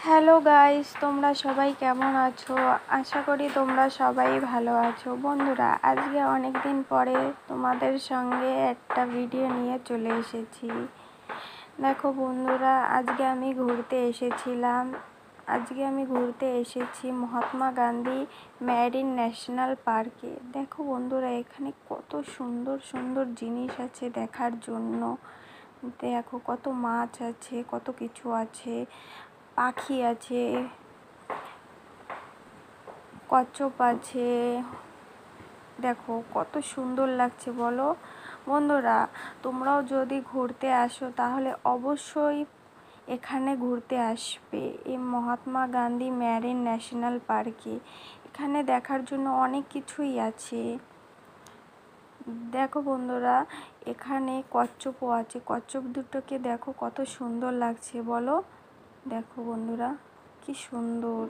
Hello guys, তোমরা সবাই কেমন আছো? আশা করি তোমরা সবাই ভালো আছো। বন্ধুরা, আজকে অনেক দিন পরে তোমাদের সঙ্গে একটা ভিডিও নিয়ে চলে এসেছি। দেখো বন্ধুরা, আজকে আমি ঘুরতে এসেছি মহাত্মা গান্ধী মেরিন ন্যাশনাল পার্কে। দেখো বন্ধুরা, এখানে কত সুন্দর সুন্দর জিনিস আছে দেখার জন্য। দেখো কত মাছ আছে, কত কিছু আছে, পাখি আছে, কচ্ছপ আছে। দেখো কত সুন্দর লাগছে বলো। বন্ধুরা, তোমরাও যদি ঘুরতে আসো তাহলে অবশ্যই এখানে ঘুরতে আসবে, এই মহাত্মা গান্ধী মেরিন ন্যাশনাল পার্কে। এখানে দেখার জন্য অনেক কিছুই আছে। দেখো বন্ধুরা, এখানে কচ্ছপও আছে। কচ্ছপ দুটোকে দেখো কত সুন্দর লাগছে বলো। দেখো বন্ধুরা, কি সুন্দর।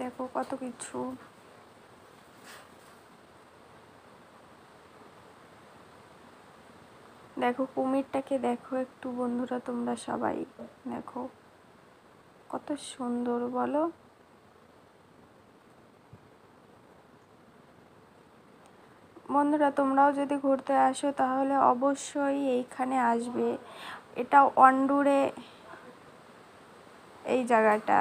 দেখো কত কিছু। দেখো কুমিরটাকে দেখো একটু বন্ধুরা, তোমরা সবাই দেখো কত সুন্দর বলো। বন্ধুরা, তোমরাও যদি ঘুরতে আসো তাহলে অবশ্যই এইখানে আসবে। এটা অন্ডুরে এই জায়গাটা।